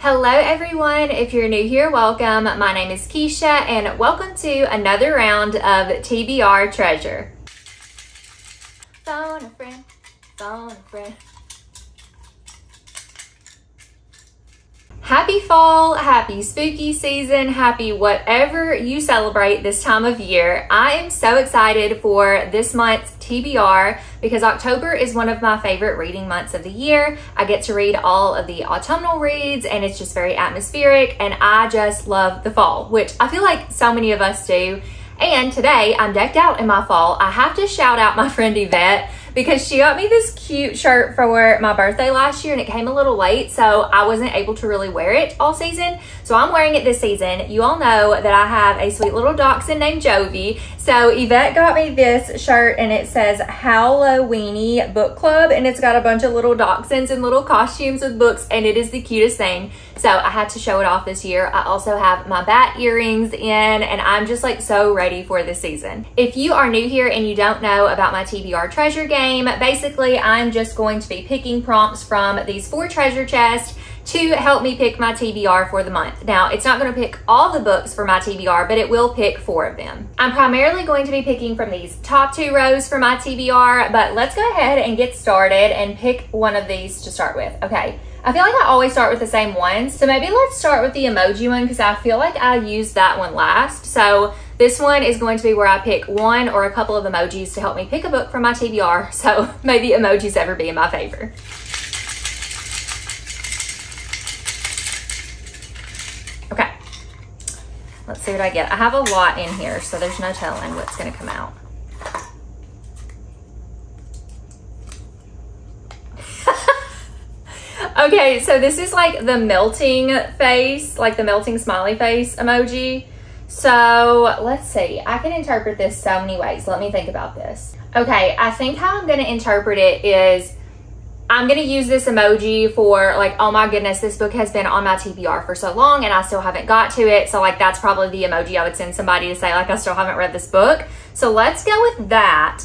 Hello everyone, if you're new here, welcome. My name is Keisha and welcome to another round of TBR Treasure. Phone a friend, phone a friend. Happy fall, happy spooky season, happy whatever you celebrate this time of year. I am so excited for this month's TBR because October is one of my favorite reading months of the year. I get to read all of the autumnal reads and it's just very atmospheric, and I just love the fall, which I feel like so many of us do. And today I'm decked out in my fall. I have to shout out my friend Yvette because she got me this cute shirt for my birthday last year and it came a little late, so I wasn't able to really wear it all season. So I'm wearing it this season. You all know that I have a sweet little dachshund named Jovi. So Yvette got me this shirt and it says Halloweeny Book Club, and it's got a bunch of little dachshunds and little costumes with books, and it is the cutest thing. So I had to show it off this year. I also have my bat earrings in, and I'm just like so ready for this season. If you are new here and you don't know about my TBR treasure game, basically I'm just going to be picking prompts from these 4 treasure chests to help me pick my TBR for the month. Now, it's not going to pick all the books for my TBR, but it will pick 4 of them. I'm primarily going to be picking from these top 2 rows for my TBR, but let's go ahead and get started and pick one of these to start with. Okay, I feel like I always start with the same ones, so maybe let's start with the emoji one because I feel like I used that one last. So this one is going to be where I pick one or a couple of emojis to help me pick a book for my TBR, so maybe emojis ever be in my favor. Okay, let's see what I get. I have a lot in here, so there's no telling what's gonna come out. Okay, so this is like the melting face, like the melting smiley face emoji. So let's see, I can interpret this so many ways. Let me think about this. Okay, I think how I'm gonna interpret it is I'm gonna use this emoji for like, oh my goodness, this book has been on my TBR for so long and I still haven't got to it. So like that's probably the emoji I would send somebody to say like, I still haven't read this book. So let's go with that.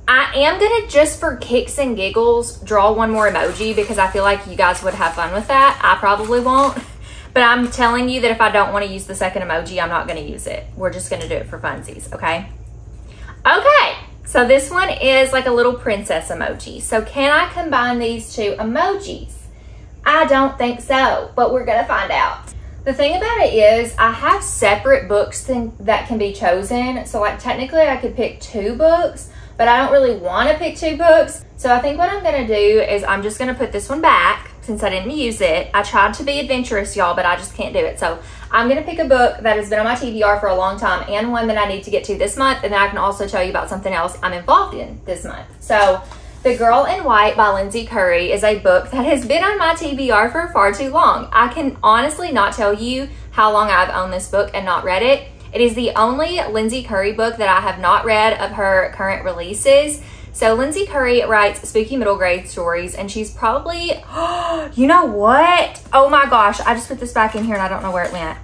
I am gonna, just for kicks and giggles, draw one more emoji because I feel like you guys would have fun with that. I probably won't, but I'm telling you that if I don't wanna use the second emoji, I'm not gonna use it. We're just gonna do it for funsies, okay? Okay. So this one is like a little princess emoji. So can I combine these 2 emojis? I don't think so, but we're gonna find out. The thing about it is I have separate books that can be chosen. So like technically I could pick 2 books, but I don't really wanna pick 2 books. So I think what I'm gonna do is I'm just gonna put this one back since I didn't use it. I tried to be adventurous, y'all, but I just can't do it. So I'm gonna pick a book that has been on my TBR for a long time and one that I need to get to this month, and then I can also tell you about something else I'm involved in this month. So The Girl in White by Lindsay Curry is a book that has been on my TBR for far too long. I can honestly not tell you how long I've owned this book and not read it. It is the only Lindsay Curry book that I have not read of her current releases. So Lindsay Curry writes spooky middle grade stories, and she's probably, you know what? Oh my gosh, I just put this back in here and I don't know where it went.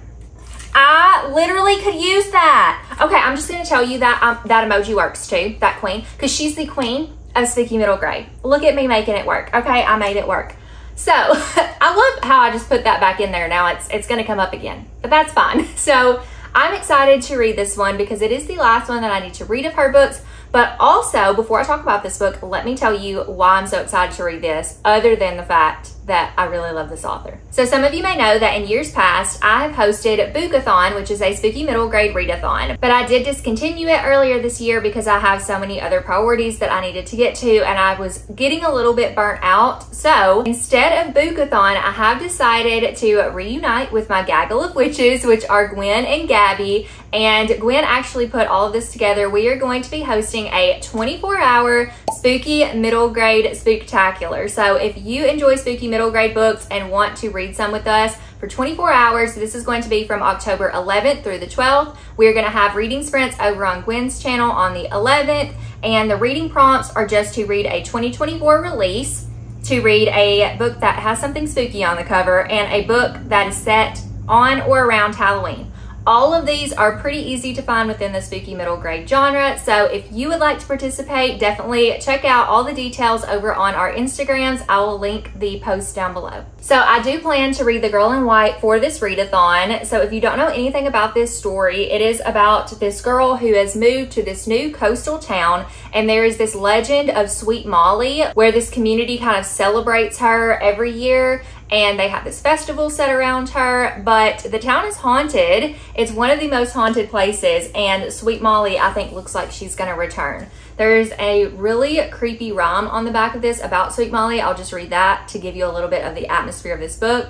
I literally could use that. Okay, I'm just gonna tell you that that emoji works too, that queen, because she's the queen of spooky middle grade. Look at me making it work. Okay, I made it work. So I love how I just put that back in there. Now it's gonna come up again, but that's fine. So I'm excited to read this one because it is the last one that I need to read of her books. But also, before I talk about this book, let me tell you why I'm so excited to read this, other than the fact that I really love this author. So some of you may know that in years past, I have hosted Bookathon, which is a spooky middle grade readathon. But I did discontinue it earlier this year because I have so many other priorities that I needed to get to, and I was getting a little bit burnt out. So instead of Bookathon, I have decided to reunite with my gaggle of witches, which are Gwen and Gabby. And Gwen actually put all of this together. We are going to be hosting a 24-hour spooky middle grade spooktacular. So if you enjoy spooky middle grade books and want to read some with us for 24 hours, this is going to be from October 11th through the 12th. We're going to have reading sprints over on Gwen's channel on the 11th, and the reading prompts are just to read a 2024 release, to read a book that has something spooky on the cover, and a book that is set on or around Halloween. All of these are pretty easy to find within the spooky middle grade genre. So if you would like to participate, definitely check out all the details over on our Instagrams. I will link the post down below. So I do plan to read The Girl in White for this readathon. So if you don't know anything about this story, it is about this girl who has moved to this new coastal town, and there is this legend of Sweet Molly where this community kind of celebrates her every year, and they have this festival set around her, but the town is haunted. It's one of the most haunted places, and Sweet Molly, I think, looks like she's gonna return. There's a really creepy rhyme on the back of this about Sweet Molly. I'll just read that to give you a little bit of the atmosphere of this book.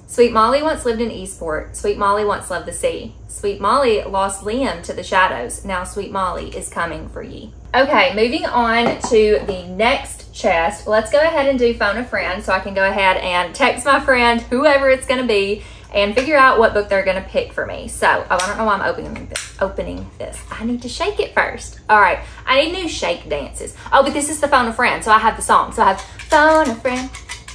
Sweet Molly once lived in Eastport. Sweet Molly once loved the sea. Sweet Molly lost Liam to the shadows. Now Sweet Molly is coming for ye. Okay, moving on to the next chest. Let's go ahead and do phone a friend so I can go ahead and text my friend, whoever it's gonna be, and figure out what book they're gonna pick for me. So, I don't know why I'm opening this. I need to shake it first. All right, I need new shake dances. Oh, but this is the phone a friend, so I have the song. So I have phone a friend,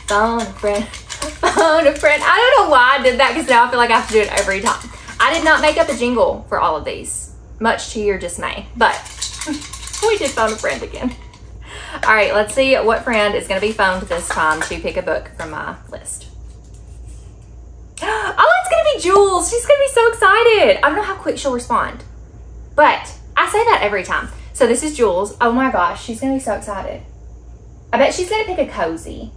phone a friend, phone a friend. I don't know why I did that, because now I feel like I have to do it every time. I did not make up a jingle for all of these, much to your dismay, but we did phone a friend again. All right, let's see what friend is gonna be phoned this time to pick a book from my list. Oh, it's gonna be Jules. She's gonna be so excited. I don't know how quick she'll respond, but I say that every time. So this is Jules. Oh my gosh, she's gonna be so excited. I bet she's gonna pick a cozy.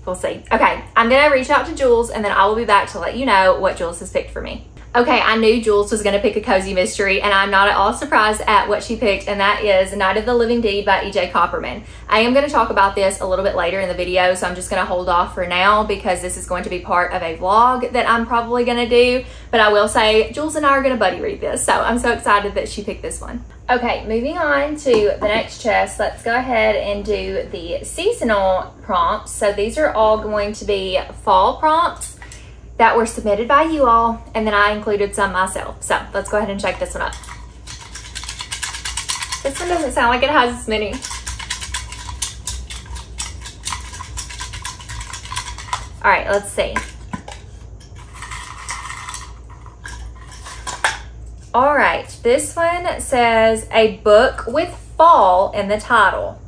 We'll see. Okay, I'm gonna reach out to Jules, and then I will be back to let you know what Jules has picked for me. Okay, I knew Jules was gonna pick a cozy mystery, and I'm not at all surprised at what she picked, and that is Night of the Living Dead by E.J. Copperman. I am gonna talk about this a little bit later in the video, so I'm just gonna hold off for now because this is going to be part of a vlog that I'm probably gonna do, but I will say Jules and I are gonna buddy read this, so I'm so excited that she picked this one. Okay, moving on to the next chest, let's go ahead and do the seasonal prompts. So these are all going to be fall prompts that were submitted by you all, and then I included some myself. So let's go ahead and check this one up. This one doesn't sound like it has as many. All right, let's see. All right, this one says a book with fall in the title.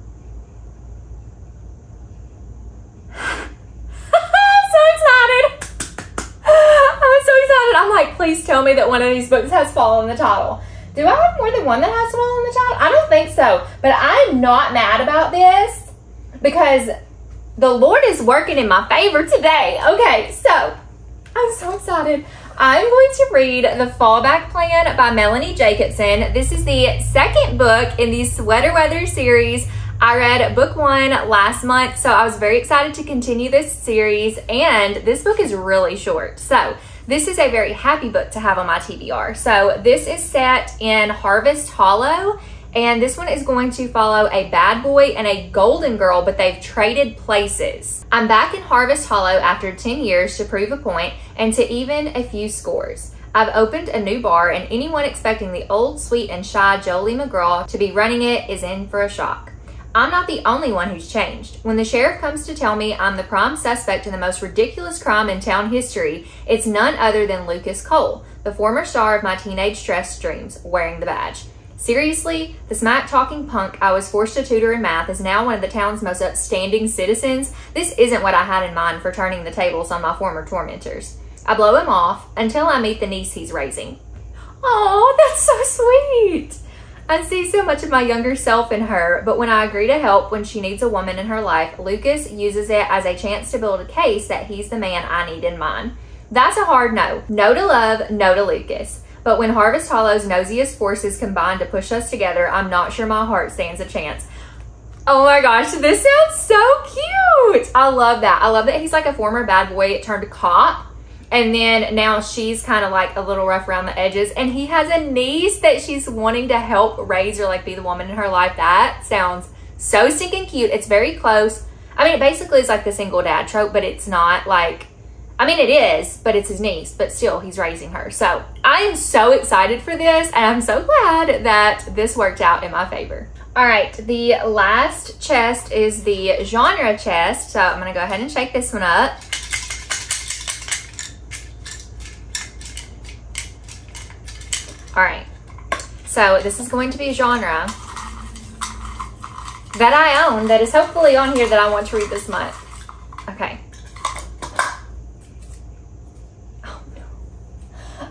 I'm like, please tell me that one of these books has fall in the title. Do I have more than one that has fall in the title? I don't think so, but I'm not mad about this because the Lord is working in my favor today. Okay, so I'm so excited. I'm going to read The Fallback Plan by Melanie Jacobson. This is the second book in the Sweater Weather series. I read book 1 last month, so I was very excited to continue this series, and this book is really short. So this is a very happy book to have on my TBR. So this is set in Harvest Hollow, and this one is going to follow a bad boy and a golden girl, but they've traded places. I'm back in Harvest Hollow after 10 years to prove a point and to even a few scores. I've opened a new bar, and anyone expecting the old, sweet, and shy Jolie McGraw to be running it is in for a shock. I'm not the only one who's changed. When the sheriff comes to tell me I'm the prime suspect in the most ridiculous crime in town history, it's none other than Lucas Cole, the former star of my teenage stress dreams, wearing the badge. Seriously, the smack-talking punk I was forced to tutor in math is now one of the town's most upstanding citizens. This isn't what I had in mind for turning the tables on my former tormentors. I blow him off until I meet the niece he's raising. Oh, that's so sweet. I see so much of my younger self in her, but when I agree to help when she needs a woman in her life, Lucas uses it as a chance to build a case that he's the man I need in mine. That's a hard no. No to love, no to Lucas. But when Harvest Hollow's nosiest forces combine to push us together, I'm not sure my heart stands a chance. Oh my gosh, this sounds so cute. I love that. I love that he's like a former bad boy turned cop. And then now she's kind of like a little rough around the edges. And he has a niece that she's wanting to help raise or like be the woman in her life. That sounds so stinking cute. It's very close. I mean, it basically is like the single dad trope, but it's not like, I mean, it is, but it's his niece, but still he's raising her. So I am so excited for this, and I'm so glad that this worked out in my favor. All right, the last chest is the genre chest. So I'm gonna go ahead and shake this one up. All right, so this is going to be a genre that I own that is hopefully on here that I want to read this month. Okay. Oh no.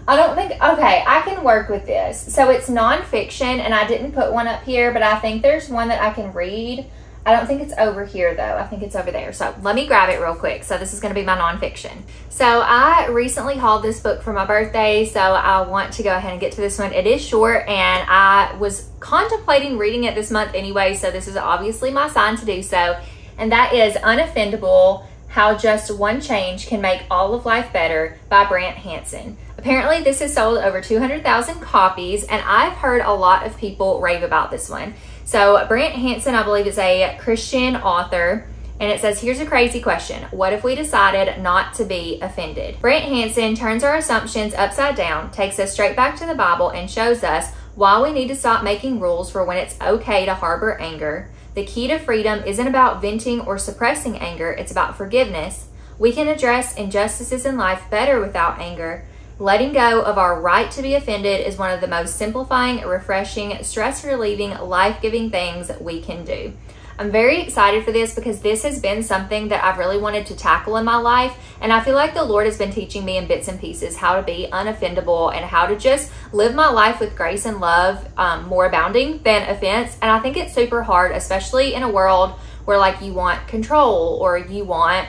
I don't think, okay, I can work with this. So it's nonfiction, and I didn't put one up here, but I think there's one that I can read. I don't think it's over here though. I think it's over there. So let me grab it real quick. So this is going to be my nonfiction. So I recently hauled this book for my birthday, so I want to go ahead and get to this one. It is short, and I was contemplating reading it this month anyway, so this is obviously my sign to do so. And that is Unoffendable: How Just One Change Can Make All of Life Better by Brant Hansen. Apparently this has sold over 200,000 copies, and I've heard a lot of people rave about this one. So Brant Hansen, I believe, is a Christian author, and it says, here's a crazy question. What if we decided not to be offended? Brant Hansen turns our assumptions upside down, takes us straight back to the Bible, and shows us why we need to stop making rules for when it's okay to harbor anger. The key to freedom isn't about venting or suppressing anger, it's about forgiveness. We can address injustices in life better without anger. Letting go of our right to be offended is one of the most simplifying, refreshing, stress-relieving, life-giving things we can do. I'm very excited for this because this has been something that I've really wanted to tackle in my life, and I feel like the Lord has been teaching me in bits and pieces how to be unoffendable and how to just live my life with grace and love, more abounding than offense. And I think it's super hard, especially in a world where like you want control, or you want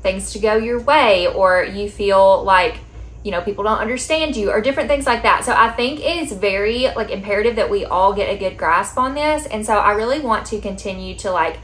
things to go your way, or you feel like, you know, people don't understand you, or different things like that. So I think it is very like imperative that we all get a good grasp on this. And so I really want to continue to like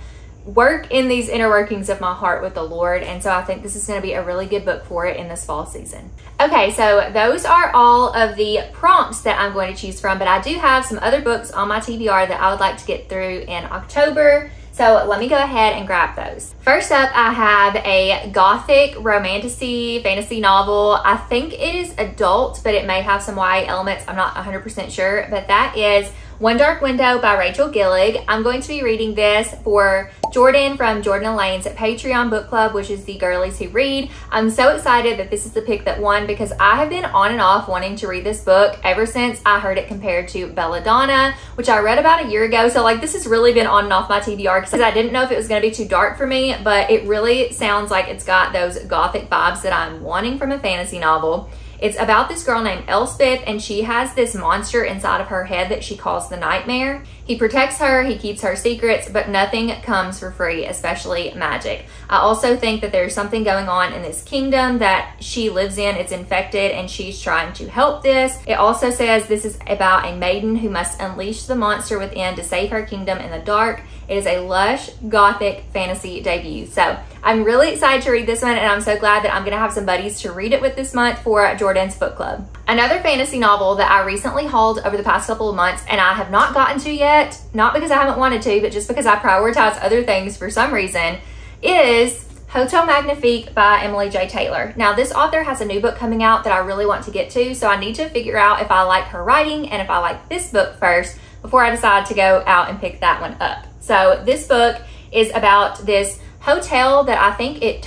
work in these inner workings of my heart with the Lord. And so I think this is going to be a really good book for it in this fall season. Okay, so those are all of the prompts that I'm going to choose from, but I do have some other books on my TBR that I would like to get through in October. So let me go ahead and grab those. First up, I have a gothic romantasy fantasy novel. I think it is adult, but it may have some YA elements. I'm not 100% sure, but that is One Dark Window by Rachel Gillig. I'm going to be reading this for Jordan from Jordan and Lane's Patreon book club, which is the Girlies Who Read. I'm so excited that this is the pick that won because I have been on and off wanting to read this book ever since I heard it compared to Belladonna, which I read about a year ago. So like this has really been on and off my TBR because I didn't know if it was going to be too dark for me, but it really sounds like it's got those gothic vibes that I'm wanting from a fantasy novel. It's about this girl named Elspeth, and she has this monster inside of her head that she calls the Nightmare. He protects her, he keeps her secrets, but nothing comes for free, especially magic. I also think that there's something going on in this kingdom that she lives in. It's infected, and she's trying to help this. It also says this is about a maiden who must unleash the monster within to save her kingdom in the dark. It is a lush, gothic fantasy debut. So I'm really excited to read this one, and I'm so glad that I'm going to have some buddies to read it with this month for Jordan's book club. Another fantasy novel that I recently hauled over the past couple of months and I have not gotten to yet, not because I haven't wanted to, but just because I prioritize other things for some reason, is Hotel Magnifique by Emily J. Taylor. Now, this author has a new book coming out that I really want to get to, so I need to figure out if I like her writing and if I like this book first before I decide to go out and pick that one up. So this book is about this hotel that I think it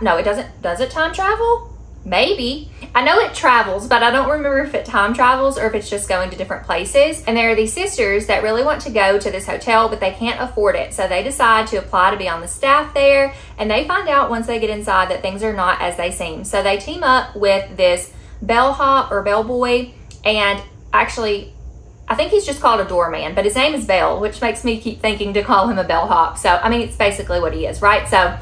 no, it doesn't. Does it time travel? Maybe. I know it travels, but I don't remember if it time travels or if it's just going to different places. And there are these sisters that really want to go to this hotel, but they can't afford it. So they decide to apply to be on the staff there, and they find out once they get inside that things are not as they seem. So they team up with this bellhop or bellboy, and actually, I think he's just called a doorman, but his name is Bell, which makes me keep thinking to call him a bellhop. So, I mean, it's basically what he is, right? So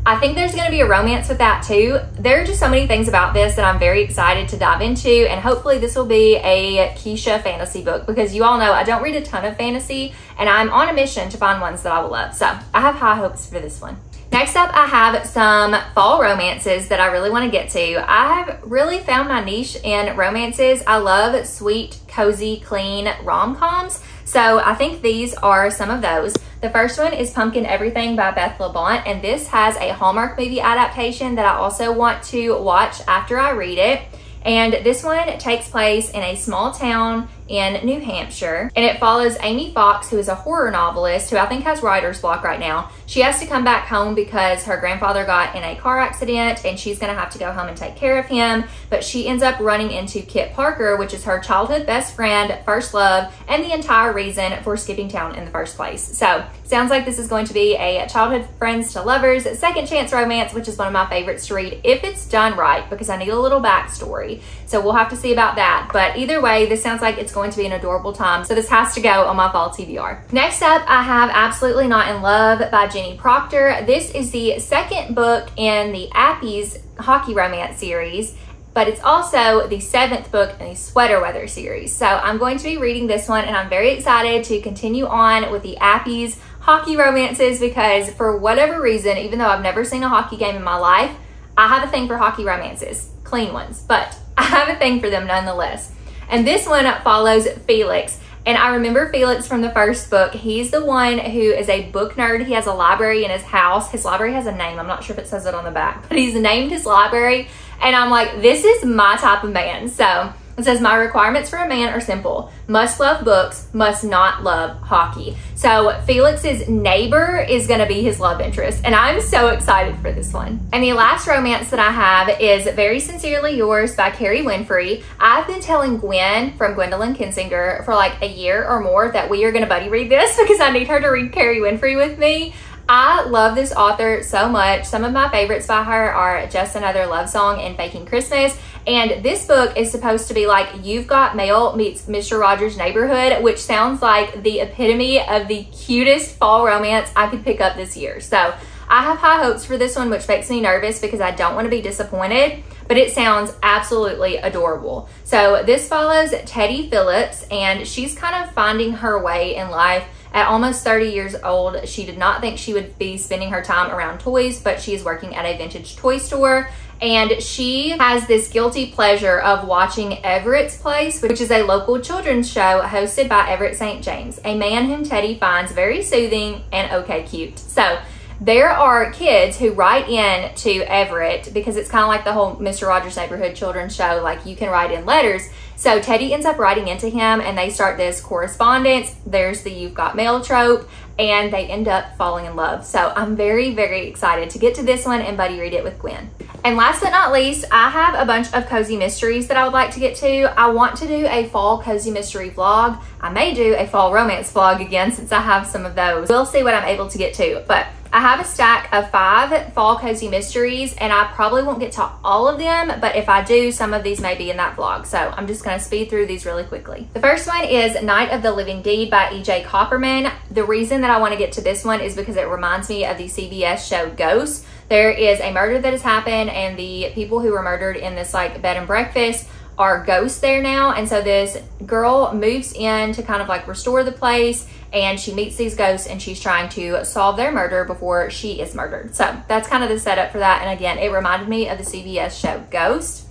I think there's going to be a romance with that too. There are just so many things about this that I'm very excited to dive into, and hopefully this will be a Keisha fantasy book, because you all know I don't read a ton of fantasy, and I'm on a mission to find ones that I will love. So I have high hopes for this one. Next up, I have some fall romances that I really want to get to. I have really found my niche in romances. I love sweet, cozy, clean rom-coms. So I think these are some of those. The first one is Pumpkin Everything by Beth LeBlanc, and this has a Hallmark movie adaptation that I also want to watch after I read it. And this one takes place in a small town in New Hampshire. And it follows Amy Fox, who is a horror novelist who I think has writer's block right now. She has to come back home because her grandfather got in a car accident and she's gonna have to go home and take care of him. But she ends up running into Kit Parker, which is her childhood best friend, first love, and the entire reason for skipping town in the first place. So sounds like this is going to be a childhood friends to lovers second chance romance, which is one of my favorites to read if it's done right, because I need a little backstory. So we'll have to see about that. But either way, this sounds like it's going to be an adorable time. So this has to go on my fall TBR. Next up, I have Absolutely Not in Love by Jenny Proctor. This is the second book in the Appy's hockey romance series, but it's also the 7th book in the Sweater Weather series. So I'm going to be reading this one, and I'm very excited to continue on with the Appy's hockey romances, because for whatever reason, even though I've never seen a hockey game in my life, I have a thing for hockey romances, clean ones, but I have a thing for them nonetheless. And this one follows Felix. And I remember Felix from the first book. He's the one who is a book nerd. He has a library in his house. His library has a name. I'm not sure if it says it on the back, but he's named his library. And I'm like, this is my type of man. So it says, my requirements for a man are simple. Must love books, must not love hockey. So Felix's neighbor is gonna be his love interest, and I'm so excited for this one. And the last romance that I have is Very Sincerely Yours by Carrie Winfrey. I've been telling Gwen from Gwendolyn Kinsinger for like a year or more that we are gonna buddy read this because I need her to read Carrie Winfrey with me. I love this author so much. Some of my favorites by her are Just Another Love Song and Faking Christmas. And this book is supposed to be like You've Got Mail meets Mr. Rogers' Neighborhood, which sounds like the epitome of the cutest fall romance I could pick up this year. So I have high hopes for this one, which makes me nervous because I don't want to be disappointed, but it sounds absolutely adorable. So this follows Teddy Phillips, and she's kind of finding her way in life. At almost 30 years old, she did not think she would be spending her time around toys, but she is working at a vintage toy store. And she has this guilty pleasure of watching Everett's Place, which is a local children's show hosted by Everett St. James, a man whom Teddy finds very soothing and okay cute. So there are kids who write in to Everett because it's kind of like the whole Mr. Rogers' Neighborhood children's show, like you can write in letters. So Teddy ends up writing into him and they start this correspondence. There's the You've Got Mail trope, and they end up falling in love. So I'm very, very excited to get to this one and buddy read it with Gwen. And last but not least, I have a bunch of cozy mysteries that I would like to get to. I want to do a fall cozy mystery vlog. I may do a fall romance vlog again since I have some of those. We'll see what I'm able to get to, but I have a stack of 5 fall cozy mysteries, and I probably won't get to all of them, but if I do, some of these may be in that vlog. So I'm just gonna speed through these really quickly. The first one is Night of the Living Deed by E.J. Copperman. The reason that I wanna get to this one is because it reminds me of the CBS show Ghost. There is a murder that has happened, and the people who were murdered in this like bed and breakfast are ghosts there now. And so this girl moves in to kind of like restore the place, and she meets these ghosts and she's trying to solve their murder before she is murdered. So that's kind of the setup for that. And again, it reminded me of the CBS show Ghost.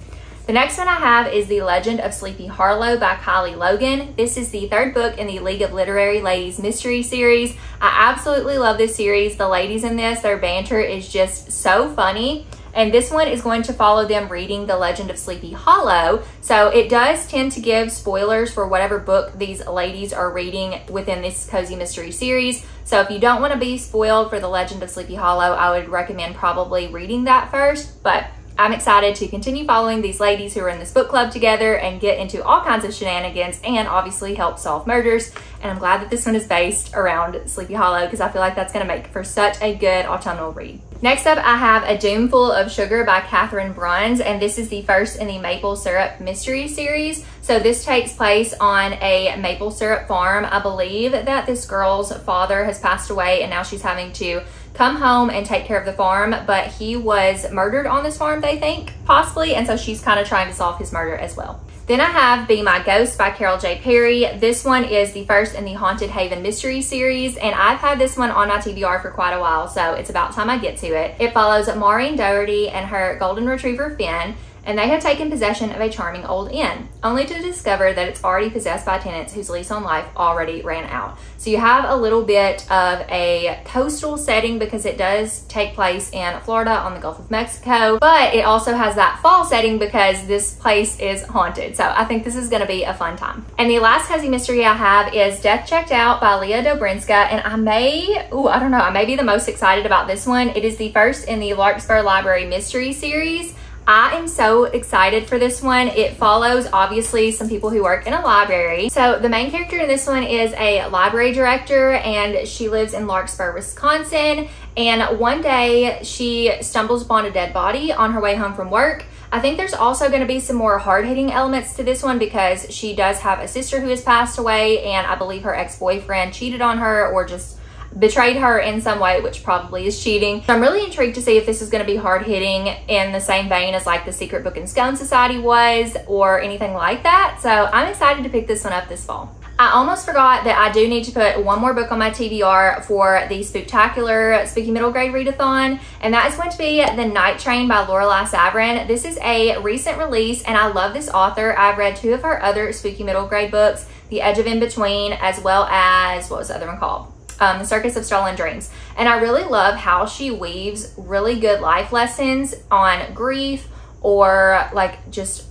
The next one I have is The Legend of Sleepy Harlow by Kylie Logan. This is the 3rd book in the League of Literary Ladies mystery series. I absolutely love this series. The ladies in this, their banter is just so funny. And this one is going to follow them reading The Legend of Sleepy Hollow. So it does tend to give spoilers for whatever book these ladies are reading within this cozy mystery series. So if you don't want to be spoiled for The Legend of Sleepy Hollow, I would recommend probably reading that first. But I'm excited to continue following these ladies who are in this book club together and get into all kinds of shenanigans and obviously help solve murders. And I'm glad that this one is based around Sleepy Hollow because I feel like that's going to make for such a good autumnal read. Next up, I have A Doom Full of Sugar by Catherine Bruns, and this is the first in the Maple Syrup Mystery Series. So this takes place on a maple syrup farm. I believe that this girl's father has passed away and now she's having to come home and take care of the farm, but he was murdered on this farm, they think, possibly, and so she's kind of trying to solve his murder as well. Then I have Be My Ghost by Carol J. Perry. This one is the first in the Haunted Haven Mystery Series, and I've had this one on my TBR for quite a while, so it's about time I get to it. It follows Maureen Doherty and her golden retriever Finn, and they have taken possession of a charming old inn, only to discover that it's already possessed by tenants whose lease on life already ran out. So you have a little bit of a coastal setting because it does take place in Florida on the Gulf of Mexico, but it also has that fall setting because this place is haunted. So I think this is going to be a fun time. And the last cozy mystery I have is Death Checked Out by Leah Dobrinska, and I may be the most excited about this one. It is the first in the Larkspur Library Mystery Series. I am so excited for this one. It follows, obviously, some people who work in a library. So the main character in this one is a library director, and she lives in Larkspur, Wisconsin. And one day she stumbles upon a dead body on her way home from work. I think there's also going to be some more hard-hitting elements to this one because she does have a sister who has passed away, and I believe her ex-boyfriend cheated on her or just betrayed her in some way, which probably is cheating. So I'm really intrigued to see if this is going to be hard-hitting in the same vein as like the Secret Book and Scone Society was or anything like that. So I'm excited to pick this one up this fall. I almost forgot that I do need to put one more book on my TBR for the Spooktacular Spooky Middle Grade Readathon, and that is going to be The Night Train by Lorelei Savrin. This is a recent release, and I love this author. I've read 2 of her other Spooky Middle Grade books, The Edge of In-Between, as well as, what was the other one called? The Circus of Stolen Dreams. And I really love how she weaves really good life lessons on grief or like just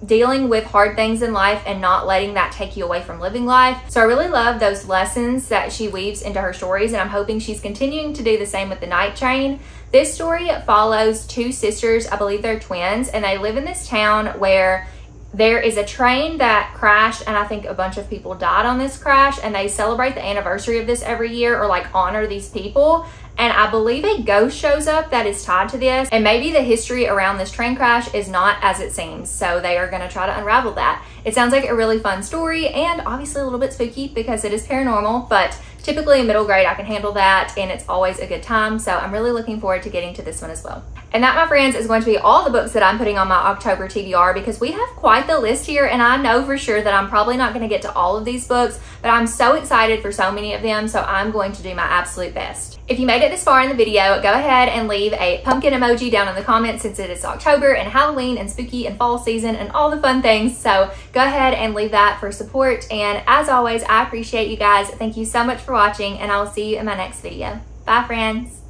dealing with hard things in life and not letting that take you away from living life. So I really love those lessons that she weaves into her stories, and I'm hoping she's continuing to do the same with The Night Train. This story follows 2 sisters, I believe they're twins, and they live in this town where there is a train that crashed, and I think a bunch of people died on this crash, and they celebrate the anniversary of this every year or like honor these people. And I believe a ghost shows up that is tied to this, and maybe the history around this train crash is not as it seems. So they are going to try to unravel that. It sounds like a really fun story and obviously a little bit spooky because it is paranormal, but typically in middle grade I can handle that and it's always a good time. So I'm really looking forward to getting to this one as well. And that, my friends, is going to be all the books that I'm putting on my October TBR because we have quite the list here, and I know for sure that I'm probably not going to get to all of these books, but I'm so excited for so many of them, so I'm going to do my absolute best. If you made it this far in the video, go ahead and leave a pumpkin emoji down in the comments since it is October and Halloween and spooky and fall season and all the fun things. So go ahead and leave that for support. And as always, I appreciate you guys. Thank you so much for watching, and I will see you in my next video. Bye, friends.